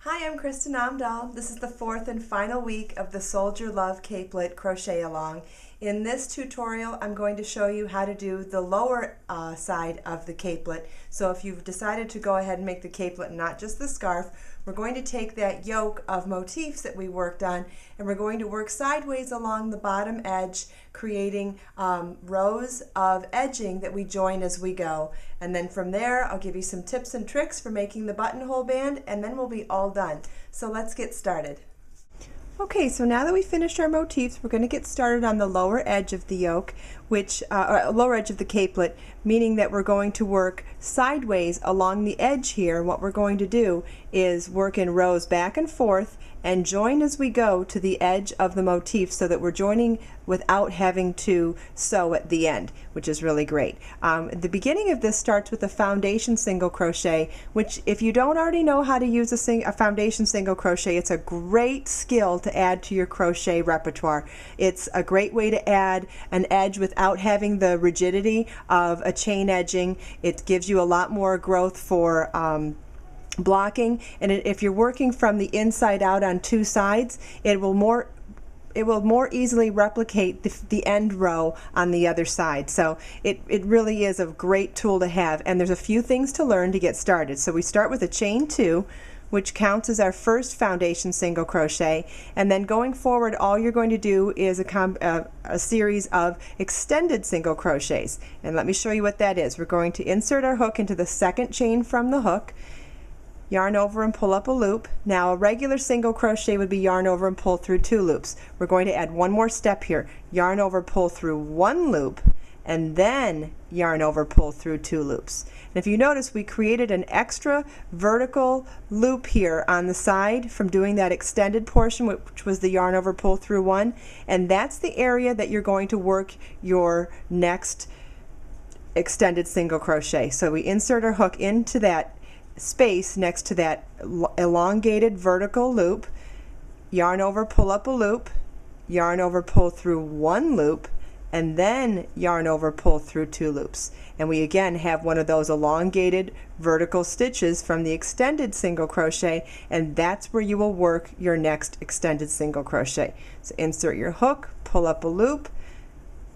Hi, I'm Kristin Omdahl. This is the fourth and final week of the Soldier Love Capelet Crochet Along. In this tutorial, I'm going to show you how to do the lower side of the capelet. So if you've decided to go ahead and make the capelet and not just the scarf, we're going to take that yoke of motifs that we worked on and we're going to work sideways along the bottom edge, creating rows of edging that we join as we go. And then from there, I'll give you some tips and tricks for making the buttonhole band, and then we'll be all done. So let's get started. Okay, so now that we finished our motifs, we're going to get started on the lower edge of the yoke, which lower edge of the capelet, meaning that we're going to work sideways along the edge here. What we're going to do is work in rows back and forth and join as we go to the edge of the motif, so that we're joining without having to sew at the end, which is really great. The beginning of this starts with a foundation single crochet, which if you don't already know how to use a foundation single crochet, it's a great skill to add to your crochet repertoire. It's a great way to add an edge without having the rigidity of a chain edging. It gives you a lot more growth for blocking, and if you're working from the inside out on two sides, it will more easily replicate the end row on the other side. So it really is a great tool to have, and there's a few things to learn to get started. So we start with a chain 2, which counts as our first foundation single crochet, and then going forward all you're going to do is a series of extended single crochets. And let me show you what that is. We're going to insert our hook into the second chain from the hook, yarn over and pull up a loop. Now a regular single crochet would be yarn over and pull through 2 loops. We're going to add one more step here. Yarn over, pull through 1 loop, and then yarn over, pull through 2 loops. And if you notice, we created an extra vertical loop here on the side from doing that extended portion, which was the yarn over, pull through 1, and that's the area that you're going to work your next extended single crochet. So we insert our hook into that space next to that elongated vertical loop, yarn over, pull up a loop, yarn over, pull through 1 loop, and then yarn over, pull through 2 loops. And we again have one of those elongated vertical stitches from the extended single crochet, and that's where you will work your next extended single crochet. So insert your hook, pull up a loop,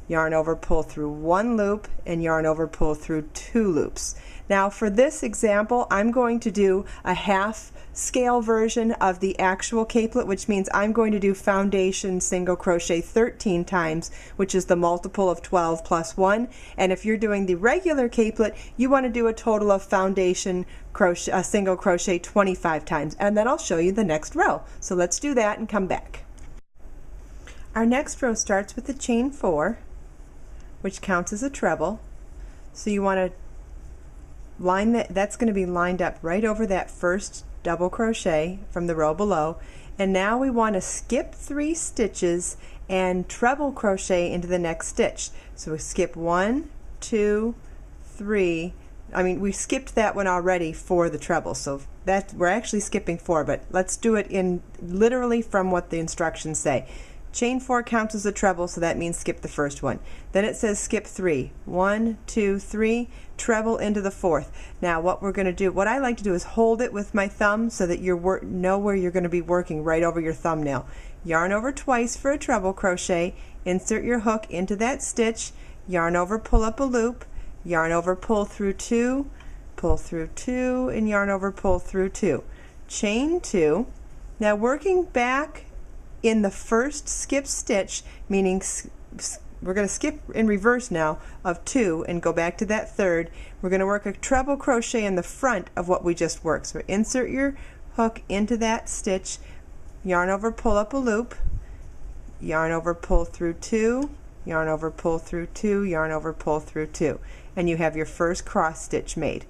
yarn over, pull through 1 loop, and yarn over, pull through 2 loops. Now for this example, I'm going to do a half scale version of the actual capelet, which means I'm going to do foundation single crochet 13 times, which is the multiple of 12 plus 1. And if you're doing the regular capelet, you want to do a total of foundation crochet, single crochet 25 times. And then I'll show you the next row. So let's do that and come back. Our next row starts with the chain 4, which counts as a treble. So you want to line that's going to be lined up right over that first double crochet from the row below. And now we want to skip 3 stitches and treble crochet into the next stitch. So we skip 1, 2, 3. I mean, we skipped that one already for the treble, so that we're actually skipping 4, but let's do it in literally from what the instructions say. Chain 4 counts as a treble, so that means skip the first one. Then it says skip 3. 1, 2, 3, treble into the 4th. Now what we're going to do, what I like to do is hold it with my thumb so that you know where you're going to be working right over your thumbnail. Yarn over twice for a treble crochet, insert your hook into that stitch, yarn over, pull up a loop, yarn over, pull through 2, and yarn over, pull through 2. Chain 2. Now working back in the first skip stitch, meaning we're going to skip in reverse now of 2 and go back to that third. We're going to work a treble crochet in the front of what we just worked. So insert your hook into that stitch, yarn over, pull up a loop, yarn over, pull through 2, yarn over, pull through 2, yarn over, pull through 2, and you have your first cross stitch made.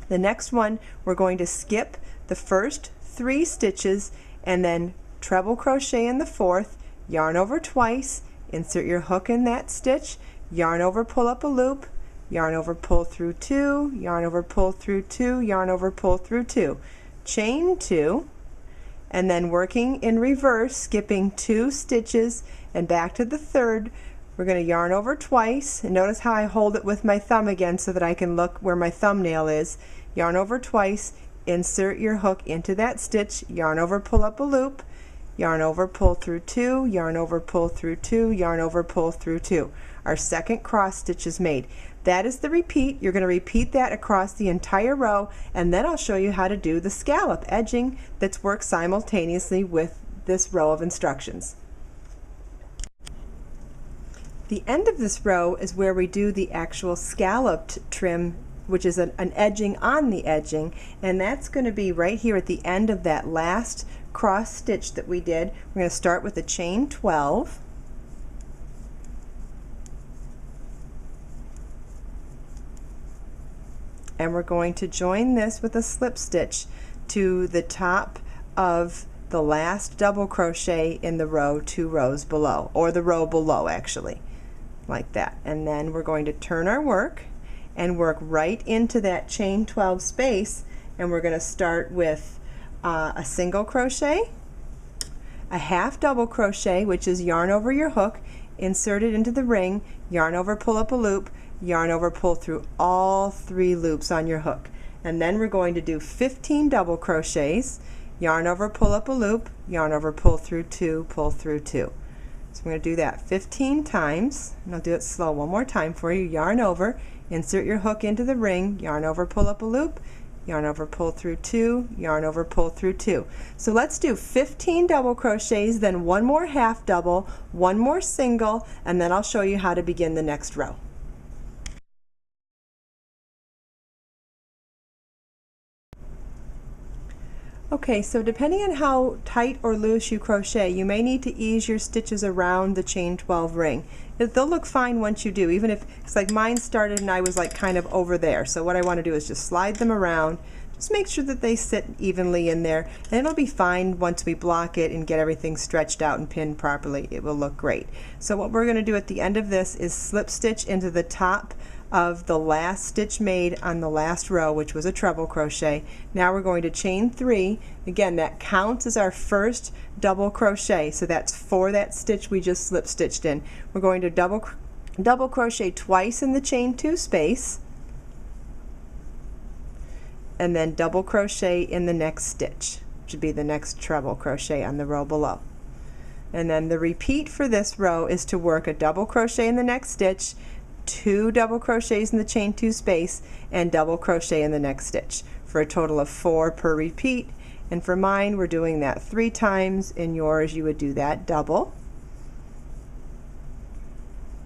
The next one, we're going to skip the first 3 stitches and then treble crochet in the 4th, yarn over twice, insert your hook in that stitch, yarn over, pull up a loop, yarn over, pull through 2, yarn over, pull through 2, yarn over, pull through 2, chain 2, and then working in reverse, skipping 2 stitches and back to the third, we're going to yarn over twice, and notice how I hold it with my thumb again so that I can look where my thumbnail is. Yarn over twice, insert your hook into that stitch, yarn over, pull up a loop, yarn over, pull through 2, yarn over, pull through 2, yarn over, pull through 2. Our second cross stitch is made. That is the repeat. You're going to repeat that across the entire row, and then I'll show you how to do the scallop edging that's worked simultaneously with this row of instructions. The end of this row is where we do the actual scalloped trim, which is an edging on the edging, and that's going to be right here at the end of that last cross stitch that we did. We're going to start with a chain 12. And we're going to join this with a slip stitch to the top of the last double crochet in the row 2 rows below, or the row below actually, like that. And then we're going to turn our work and work right into that chain 12 space, and we're going to start with a single crochet, a half double crochet, which is yarn over your hook, insert it into the ring, yarn over, pull up a loop, yarn over, pull through all 3 loops on your hook. And then we're going to do 15 double crochets, yarn over, pull up a loop, yarn over, pull through 2, pull through 2. So we're going to do that 15 times, and I'll do it slow one more time for you. Yarn over, insert your hook into the ring, yarn over, pull up a loop, yarn over, pull through 2, yarn over, pull through 2. So let's do 15 double crochets, then 1 more half double, 1 more single, and then I'll show you how to begin the next row. Okay, so depending on how tight or loose you crochet, you may need to ease your stitches around the chain 12 ring. They'll look fine once you do, even if it's like mine started and I was like kind of over there. So what I want to do is just slide them around, just make sure that they sit evenly in there, and it'll be fine once we block it and get everything stretched out and pinned properly. It will look great. So what we're going to do at the end of this is slip stitch into the top of the last stitch made on the last row, which was a treble crochet. Now we're going to chain 3. Again, that counts as our first double crochet, so that's for that stitch we just slip stitched in. We're going to double crochet twice in the chain 2 space, and then double crochet in the next stitch, which would be the next treble crochet on the row below. And then the repeat for this row is to work a double crochet in the next stitch, 2 double crochets in the chain 2 space, and double crochet in the next stitch, for a total of 4 per repeat. And for mine, we're doing that 3 times. In yours, you would do that double.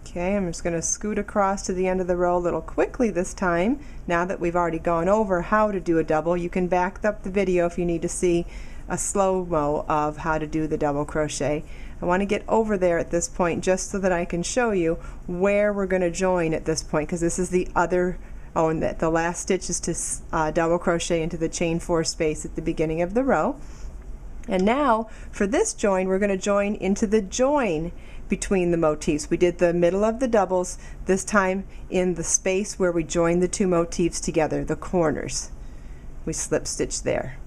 Okay, I'm just going to scoot across to the end of the row a little quickly this time. Now that we've already gone over how to do a double, you can back up the video if you need to see a slow-mo of how to do the double crochet. I want to get over there at this point just so that I can show you where we're going to join at this point, because this is the other, and the last stitch is to double crochet into the chain 4 space at the beginning of the row. And now for this join, we're going to join into the join between the motifs. We did the middle of the doubles, this time in the space where we joined the 2 motifs together, the corners. We slip stitch there.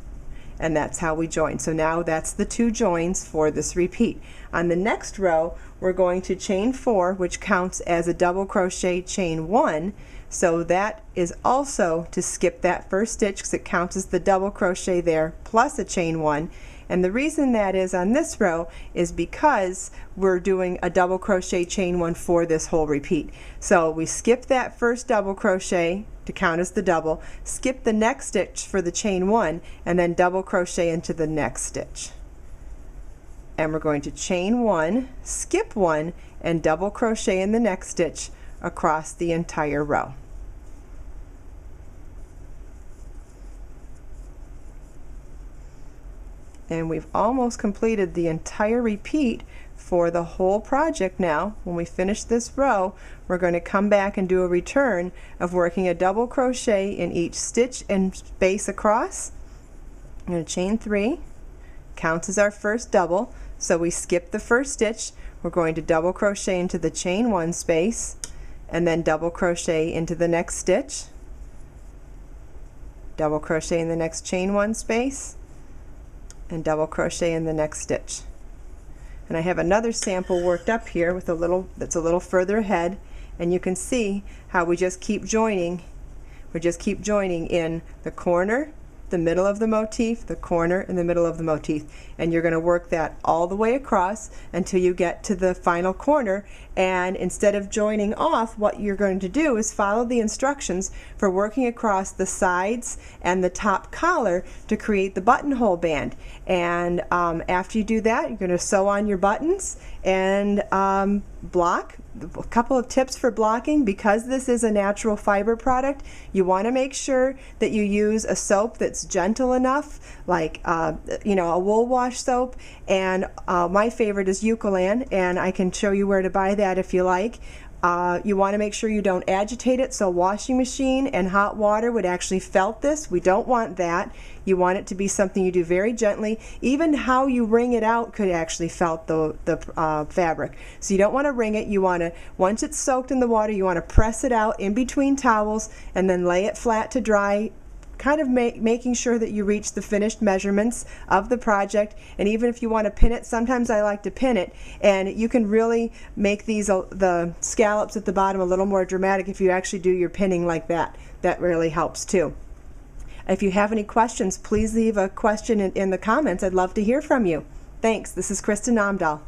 And that's how we join. So now that's the 2 joins for this repeat. On the next row, we're going to chain 4, which counts as a double crochet chain 1. So that is also to skip that first stitch, because it counts as the double crochet there plus a chain 1. And the reason that is on this row is because we're doing a double crochet chain 1 for this whole repeat. So we skip that first double crochet to count as the double, skip the next stitch for the chain 1, and then double crochet into the next stitch. And we're going to chain 1, skip 1, and double crochet in the next stitch across the entire row. And we've almost completed the entire repeat for the whole project now. When we finish this row, we're going to come back and do a return of working a double crochet in each stitch and space across. I'm going to chain 3, counts as our first double, so we skip the first stitch. We're going to double crochet into the chain 1 space, and then double crochet into the next stitch, double crochet in the next chain 1 space, and double crochet in the next stitch. And I have another sample worked up here with that's a little further ahead, and you can see how we just keep joining. We just keep joining in the corner the middle of the motif, the corner, and the middle of the motif. And you're going to work that all the way across until you get to the final corner. And instead of joining off, what you're going to do is follow the instructions for working across the sides and the top collar to create the buttonhole band. And after you do that, you're going to sew on your buttons and block. A couple of tips for blocking: because this is a natural fiber product, you want to make sure that you use a soap that's gentle enough, like you know, a wool wash soap. And my favorite is Eucalan, and I can show you where to buy that if you like. You want to make sure you don't agitate it, so washing machine and hot water would actually felt this. We don't want that. You want it to be something you do very gently. Even how you wring it out could actually felt the fabric. So you don't want to wring it. You want to, once it's soaked in the water, you want to press it out in between towels and then lay it flat to dry, kind of making sure that you reach the finished measurements of the project. And even if you want to pin it, sometimes I like to pin it, and you can really make these the scallops at the bottom a little more dramatic if you actually do your pinning like that. That really helps too. If you have any questions, please leave a question in the comments. I'd love to hear from you. Thanks. This is Kristin Omdahl.